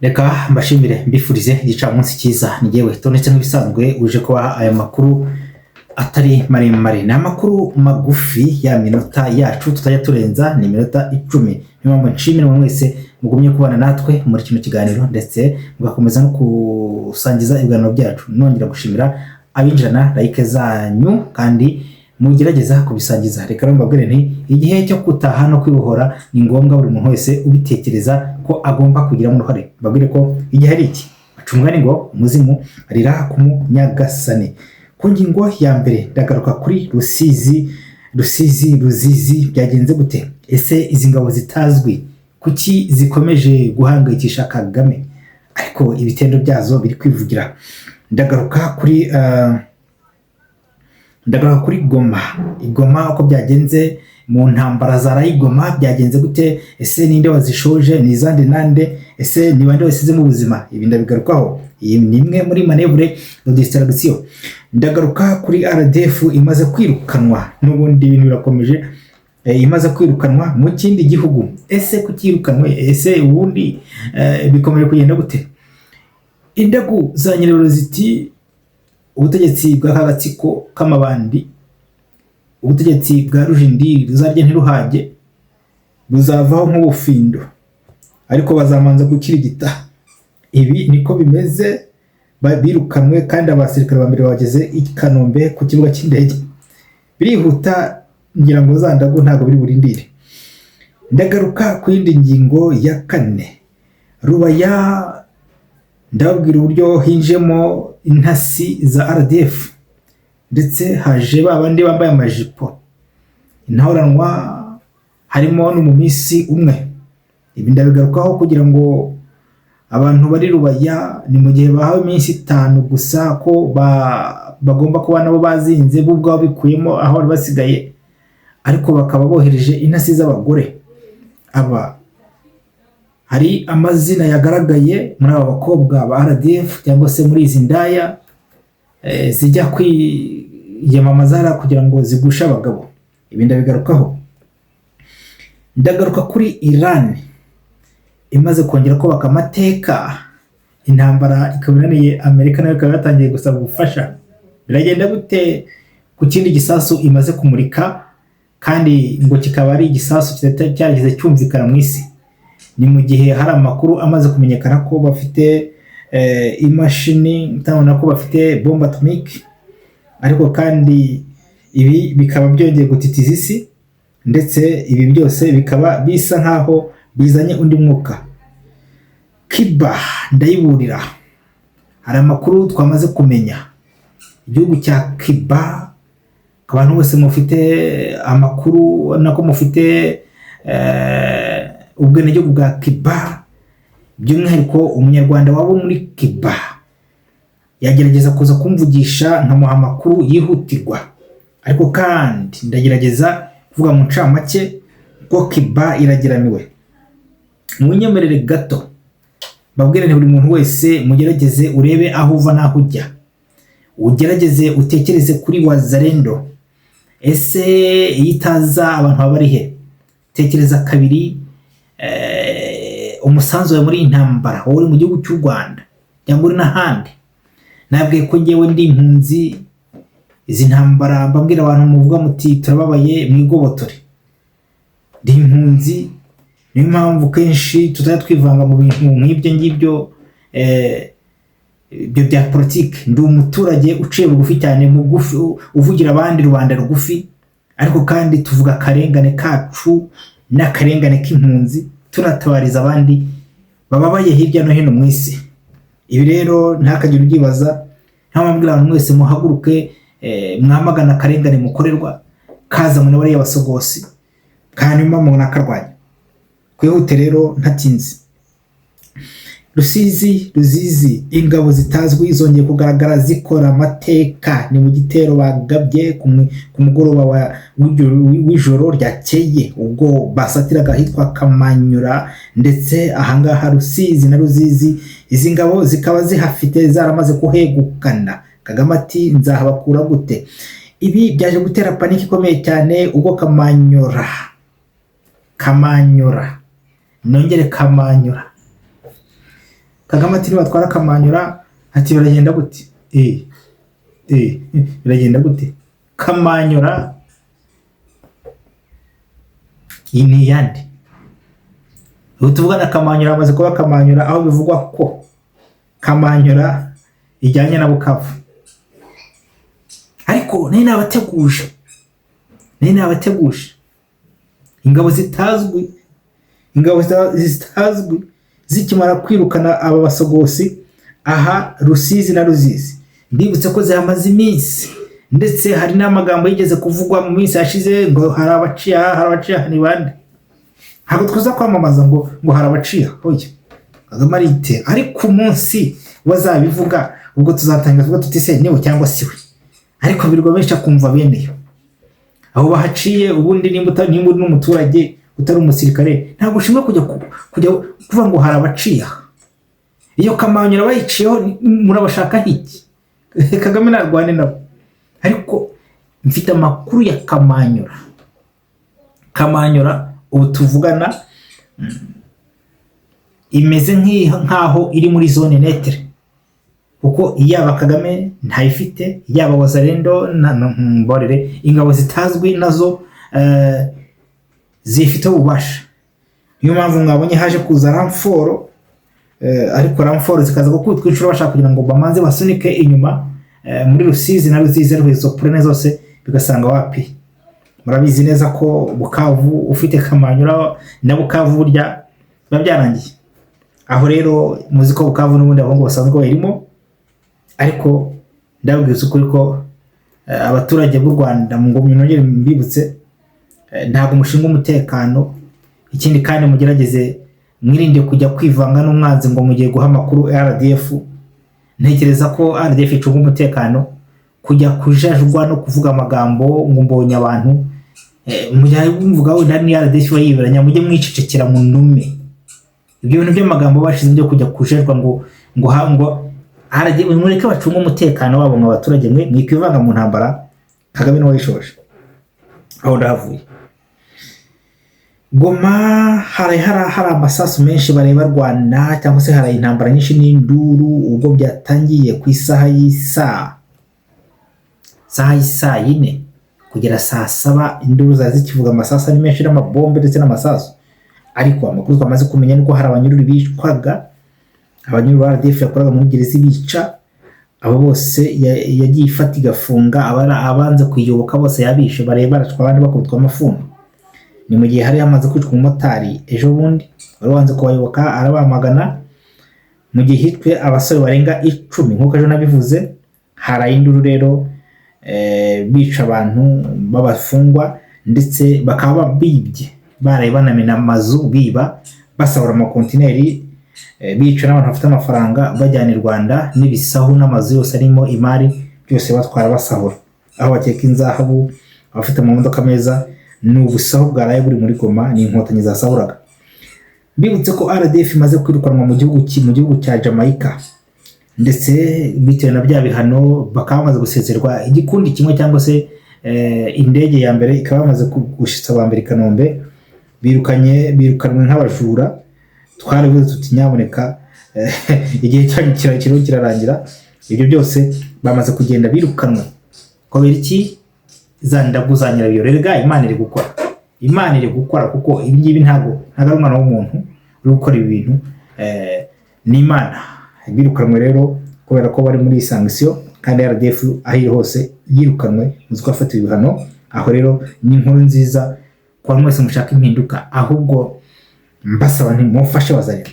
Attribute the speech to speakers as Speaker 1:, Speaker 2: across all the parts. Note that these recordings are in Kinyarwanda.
Speaker 1: Reka mbashimire mbifurize igicamunsi cyiza nigewe tonetse nk'ibisanzwe uje kuba aya makuru atari maremare, ni amakuru magufi ya minota yacu tutajya turenza, ni minota 10. Niyo mpamvu nshimira mwe mwese mugumye kubana natwe muri kino kiganiro ndetse mugakomeza no kusangiza ibiganiro byacu. Nongera gushimira abinjirana like zanyu kandi mugerageza kubisangiza. Reka mbabwire nti igihe cyo kutaha no kwibohora ni ngombwa buri muntu wese ubitekereza ko agomba kugira mu ruhare. Mbabwire ko igihe ari iki acumwa ngo umuzimu arira ku Nyagasani. Ku ngingo ya mbere ndagaruka kuri Ruzizi byagenze gute? Ese izi ngabo zitazwi kuki zikomeje guhangayikisha Kagame ariko ibitendo byazo biri kwivugira? Ndagaruka kuri Goma uko byagenze mu ntambara za Rayigoma byagenze gute? Ese ninde wazishoje? Ni zande nande? Ese ni bande wasize mu buzima? Ibi ndabigarukaho. Iyi ni imwe muri manevre de distraction. Ndagaruka kuri RDF imaze kwirukanwa n'ubundi ibintu birakomeje, imaze kwirukanwa mu kindi gihugu. Ese kukirukanwe? Ese ubundi bikomeje kugenda gute? Indagu za Nyirero ziti ubutegetsi bw'agatsiko k'amabandi, ubutegetsi bwa Rujindiri ruzarya ntiruhage, buzavaho nk'ubufindo ariko bazamanza gukirigita. Ibi niko bimeze, birukanwe kandi abasirikare ba mbere bageze i Kanombe ku kibuga cy'indege. Birihuta ngira ngo za ndagu ntago biri burindire. Ndagaruka ku yindi ngingo ya 4, Rubaya. Ndabwira uburyo hinjemo intasi za RDF ndetse haje babandi bambaye amajipo, intahoranwa harimo n'umumisi umwe. Ibi ndabigarukaho kugira ngo abantu bari Rubaya ni mu gihe bahawe iminsi 5 gusa ko bagomba kuba nabo bazinze bubwo bikuyemo aho basigaye, ariko bakaba bohereje intasi z'abagore. Aba hari amazina yagaragaye muri aba bakobwa ba RDF cyangwa se muri izi ndaya zijya kwiyamamaza kugira ngo zigushe abagabo. Ibi ndabigarukaho. Ndagaruka kuri Iran imaze kongera kubaka amateka, intambara ikabinaniye Amerika nayo ikaba yatangiye gusaba ubufasha. Biragenda gute ku kindi gisasu imaze kumurika kandi ngo kikaba ari igisasu cyarigeze cyumvikana mu isi? Ni mu gihe hari amakuru amaze kumenyekana ko bafite imashini, utabona ko bafite bombe atomique, ariko kandi ibi bikaba byongeye gutitiza isi ndetse ibi byose bikaba bisa nkaho bizanye undi mwuka. Kiba ndayiburira, hari amakuru twamaze kumenya. Igihugu cya Kiba, abantu bose mufite amakuru nako mufite ubwenegihugu bwa Kiba, by'umwihariko umunyarwanda waba muri Kiba yagerageza kuza kumvugisha nkamuha amakuru yihutirwa, ariko kandi ndagerageza kuvuga mu ncamake ko Kiba irageramiwe. Munyemerere gato babwire buri muntu wese mugerageze urebe aho uva naho ujya, ugerageze utekereze kuri Wazalendo. Ese itaza abantu bari he? Tekereza kabiri umusanzu wawe muri intambara, wowe uri mu gihugu cy'u Rwanda cyangwa uri n'ahandi. Nabwiye ko ngewe ndi impunzi. Izi ntambara mbabwira abantu muvuga muti turababaye mwigobotore, ndi impunzi. Niyo mpamvu kenshi tutari twivanga mu bintu nk'ibyo ngibyo bya politike. Ndi umuturage uciye bugufi cyane, mugufi, uvugira abandi rubanda rugufi, ariko kandi tuvuga akarengane kacu n'akarengane k'impunzi, tunatabariza abandi bababaye hirya no hino mu isi. Ibi rero ntakagire ubyibaza, ntamambwira abantu mwese muhaguruke mwamagana akarengane mukorerwa kaza muri bariya basogosi kandi mama nakarwanya. Kwihute rero ntatinze. Ruzizi, ingabo zitazwi zongeye kugaragara zikora amateka. Ni mu gitero bagabye ku mugoroba w'ijoro ryakeye ubwo basatiraga hitwa Kamanyura, ndetse ahangaha Rusizi na Ruzizi izi ngabo zikaba zihafite zaramaze kuhegukana. Kagame ati nzahabakura gute? Ibi byaje gutera paniki ikomeye cyane ubwo Kamanyura nongere Kamanyura Kagame ati nibatwara Kamanyura ati biragenda gute? Biragenda gute? Kamanyura ini yandi utuvugana Kamanyura amaze kuba Kamanyura aho bivugwa ko Kamanyura ijyanye na Bukavu. Ariko nene abateguje ingabo zitazwi zikimara kwirukana aba basogosi aha Rusizi na Ruzizi. Ndibutse ko zamaze iminsi ndetse hari n'amagambo yigeze kuvugwa mu minsi yashize ngo harabaciya ni bande. Ntabwo twiza kwamamaza ngo harabaciya hoye Kagame arite, ariko umunsi wazabivuga ubwo tuzatangira tuvuga tuti se niwe cyangwa siwe. Ariko birwabesha kumva beneyo aho bahaciye. Ubundi nimba n'umuturage utari umusirikare ntabwo ushimwe kujya kuvuga ngo harabaciya. Iyo Kamanyura bayiciyeho murabashaka iki? Kagame narwane nabo. Ariko mfite amakuru ya Kamanyura ubu tuvugana imeze nkaho iri muri zone netre, kuko iyaba Kagame ntayifite, yaba Wazalendo mborere ingabo zitazwi nazo zifite ububasha. Niyo mpamvu mwabonye haje kuza ramforo, ariko ramforo zikaza kwicura bashaka kugira ngo bamanze basunike inyuma muri Rusizi na Ruzizi rwezo prene zose bigasanga wapi. Murabizi neza ko Bukavu ufite Kamanyura na Bukavu burya babyarangiye. Aho rero muzi ko Bukavu n'ubundi abongo basanzwe bayirimo. Ariko ndabwiza ukuri ko abaturage b'u Rwanda ngo mwinongere mbibutse ntabwo mushinga umutekano. Ikindi kandi mugerageze mwirinde kujya kwivanga n'umwanzi ngo mugiye guha makuru RDF. Ntekereza ko RDF icunga umutekano, kujya kujajwa no kuvuga amagambo ngo mbonye abantu mujya bumvuga we nari RDF bayiberanya mujye mwicecekera mu ndume. Ibyo bintu by'amagambo bashize byo kujya kujajwa ngo RDF mureke bacunga umutekano wabo mu baturage, mwikwivanga mu ntambara. Kagame no wayishoje aho ndavuye. Goma hari amasasu menshi bareba Rwanda cyangwa se hari intambara nyinshi n'induru ubwo byatangiye ku isaha y'isa yine kugera saa 7 induru zazikivuga amasasu ari menshi n'amabombe ndetse n'amasasu. Ariko amakuru twamaze kumenya nuko hari abanyururi bicwaga, abanyururi RDF yakoraga muri gereza bica abo bose yagiye ifata igafunga abanze kuyiyoboka bose yabishe bareba baracwa abandi bakubitwa amafundo. Ni mu gihe hari yamaze kwicwa umumotari ejo bundi wari wanze kubayoboka arabamagana, mu gihe hitwe abasore barenga 10 nkuko ejo nabivuze. Hari induru rero bica abantu babafungwa ndetse bakaba bibye baraye banamena amazu biba basahura amakontineri bica n'abantu bafite amafaranga bajyana i Rwanda n'ibisahu n'amazu yose arimo imari byose batwara basahura. Aho bakeka inzahabu abafite amamodoka meza n'ubusaho bwaraye buri muri Goma ni inkotanyi zasahuraga. Bibutse ko RDF imaze kwirukanwa mu gihugu cya Jamaica ndetse bitewe na bya bihano bakaba bamaze gusezerwa igikundi kimwe cyangwa se indege ya mbere ikaba bamaze gushitsa abambere Kanombe. Birukanwe nk'abajura. Twaravuze tuti nyaboneka igihe cyanyu kirarangira. Ibyo byose bamaze kugenda birukanwa kubera iki? Zandaguzanyira biyorega. Imana iri gukora kuko ibingibi ntago ari umwana w'umuntu uri gukora ibi bintu, ni Imana. Birukanwe rero kubera ko bari muri sanction kandi RDF ahiri hose yirukanwe muziko afata ibihano. Aho rero ni inkuru nziza kwa mwese mushaka impinduka, ahubwo mbasaba ntimufashe Wazalendo.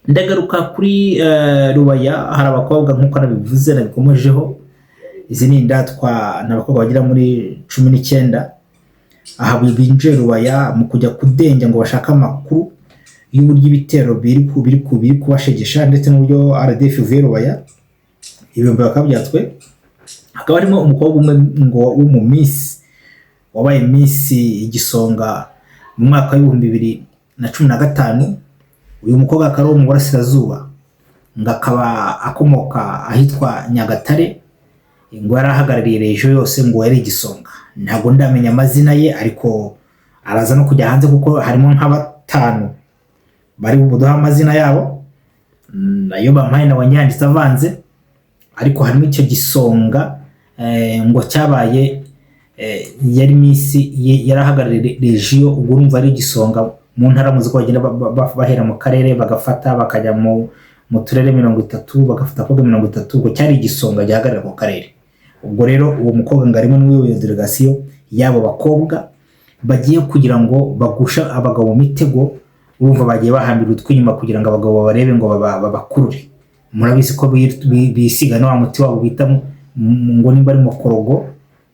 Speaker 1: Ndagaruka kuri Rubaya. Hari abakobwa nkuko nabivuze nabikomojeho, izi ni indatwa n'abakobwa bagira muri 19 aha binje Rubaya mu kujya kudenja ngo bashaka amakuru y'uburyo ibitero biri kubashegesha ndetse n'uburyo RDF ivuye Rubaya. Ibyo bakabyatswe. Hakaba harimo umukobwa umwe ngo w'umumisi wabaye misi igisonga mu mwaka wa 2015. Uyu mukobwa akaba mu Burasirazuba ngakaba akomoka ahitwa Nyagatare, ngo yarahagarariye rejo yose ngo yari igisonga. Ntabwo ndamenya amazina ye ariko araza no kujya hanze kuko harimo nka 5 bari buduha amazina yabo. nayo bampaye na wanyanditse avanze, ariko harimo icyo gisonga ngo cyabaye yari misi yarahagarariye regio, ubwo urumva ari igisonga mu ntara muzi ko bagenda bahera mu karere bagafata bakajya mu turere 30 bagafata ko 30, ubwo cyari igisonga gihagarara ku karere. Ubwo rero uwo mukobwa ngarimo n'uyo delegation yabo bakobwa bagiye kugira ngo bagusha abagabo mu mitego, urumva bagiye bahambira utwinyuma kugira ngo abagabo barebe ngo babakurure. Murabizi ko bisiga no amuti wabo bitamo ngo nimba ari mukorogo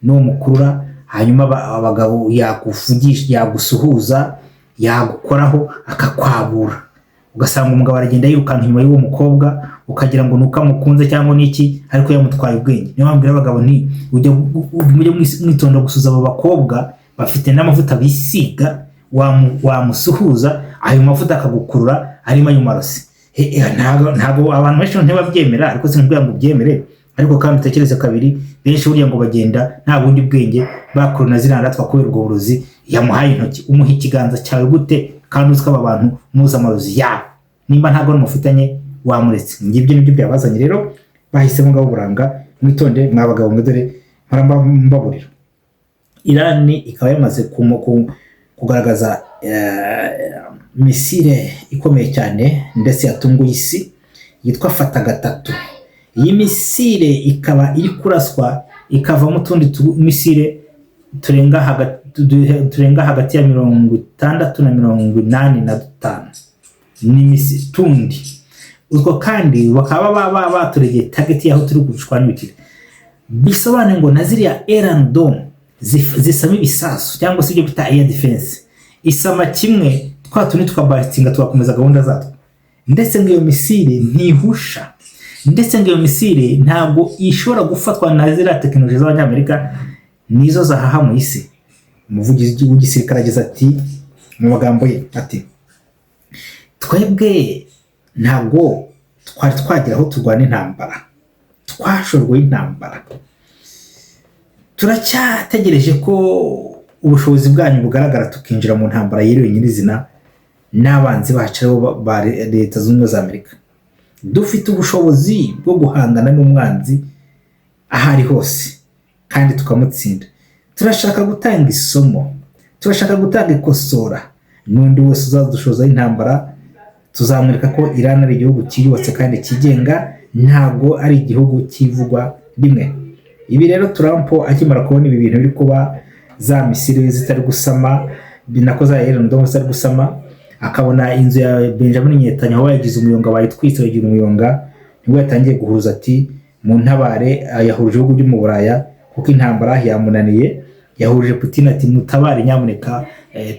Speaker 1: no mukurura, hanyuma abagabo yakuvugisha yagusuhuza yagukoraho akakwabura, ugasanga umugabo aragenda yirukanka inyuma y'uwo mukobwa ukagira ngo nuka mukunze cyangwa niki, ariko yamutwaye ubwenge. Niyo mpamvu abagabo ni ujya mwitonda gusuza abo bakobwa bafite n'amavuta bisiga, wamusuhuza ayo mavuta akagukurura arimo ayo marosi. Ntago abantu benshi ntibabyemera, ariko sinubwira ngo byemere, ariko kandi utekereze kabiri, benshi burya ngo bagenda nta bundi bwenge bakuruna ziranda twakubera ubwo burozi. Yamuhaye intoki, umuha ikiganza cyawe gute kandi uziko aba bantu muza amarozi yabo, nimba ntago mufitanye wamuretse. Ngibyo nibyo byabazanye rero, bahisemo ngabo buranga. Mwitonde mwabagabo ngo dore mbaburira. Iran ikaba yamaze kugaragaza misile ikomeye cyane ndetse yatunguye isi yitwa Fata-3. Iyi misile ikaba iri kuraswa ikavamo tundi misile turenga hagati ya 60 na 85 ni misile tundi. Uzwo kandi bakaba baturegeye target yaho turi gushwanibikira, bisobanura ngo naziriya Iron Dome zisama ibisasu cyangwa se ibyo bita air defense isama kimwe twa tuni tukabastinga tugakomeza gahunda zatwo. Ndetse ngo iyo misile ntihusha, ndetse ngo iyo misile ntabwo ishobora gufatwa na ziriya tekinoloji z'Abanyamerika nizo zahaha mu isi. Umuvugizi w'igisirikare ageze ati mu magambo ye ati, twebwe ntabwo twari twagira aho turwana intambara, twashorwe intambara, turacyategereje ko ubushobozi bwanyu bugaragara tukinjira mu ntambara yerewe nyirizina n'abanzi bacu ba Leta Zunze Ubumwe za Amerika. Dufite ubushobozi bwo guhangana n'umwanzi ahari hose kandi tukamutsinda. Turashaka gutanga isomo, turashaka gutanga ikosora, n'undi wese uzadushoza intambara tuzamwereka ko Iran ari igihugu cyiyubatse kandi kigenga, ntabwo ari igihugu kivugwa rimwe. Ibi rero Trump akimara kubona ibi bintu biri kuba, za misile zitari gusama, binako za Iron Dome zitari gusama, akabona inzu ya Benjamin Netanyahu yagize umuyonga bayitwitse yagize umuyonga, nibwo yatangiye guhuza ati mu ntabare yahuje ibihugu byo mu Buraya kuko intambara yamunaniye. Yahuje Putin ati mutabare nyamuneka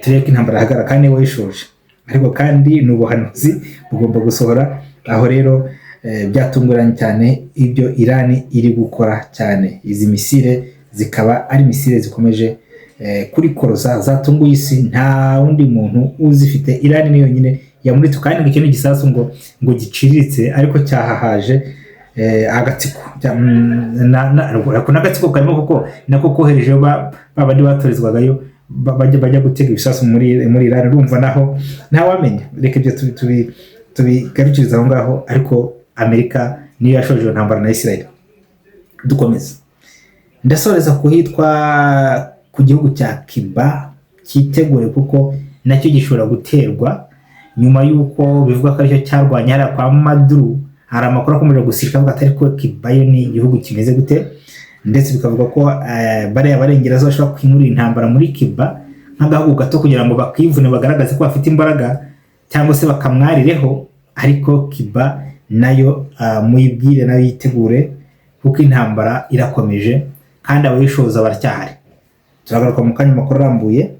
Speaker 1: tureke intambara hagarara kandi wayishoje, ariko kandi n'ubuhanuzi bugomba gusohora. Aho rero byatunguranye cyane ibyo Iran iri gukora cyane. Izi misile zikaba ari misile zikomeje kuri koroza zatunguye isi, nta wundi muntu uzifite. Iran niyo nyine yamuritse kandi ikintu gisasu ngo giciriritse ariko cyahahaje agatsiko n'agatsiko karimo kuko nako kohereje babandi batorezwagayo bajya gutega ibisasu muri Iran. Urumva naho ntawamenya, reka ibyo tubigarukiriza aho ngaho. Ariko Amerika niyo yashoje intambara na Israel. Dukomeza, ndasoreza kuhitwa ku gihugu cya Cuba cyitegure kuko nacyo gishobora guterwa nyuma y'uko bivuga ko aricyo cyarwanya hariya kwa Maduro. Hari amakuru akomeje gusirika avuga atari ko Cuba yo ni igihugu kimeze gute, ndetse bikavuga ko bariya barengerazo bashobora kwimurira intambara muri Cuba nk'agahugu gato kugira ngo bakivune bagaragaze ko bafite imbaraga cyangwa se bakamwarireho. Ariko Cuba nayo muyibwire nayo yitegure kuko intambara irakomeje kandi abayishoza baracyahari. Turagaruka mu kanya makuru arambuye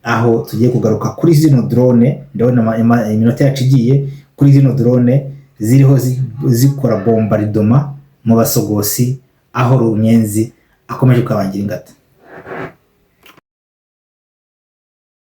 Speaker 1: aho tugiye kugaruka kuri zino drone. Ndabona iminota yacu igiye kuri zino drone ziriho zikora bombardement mu basogosi aho Runyenzi akomeje kubangira ingata.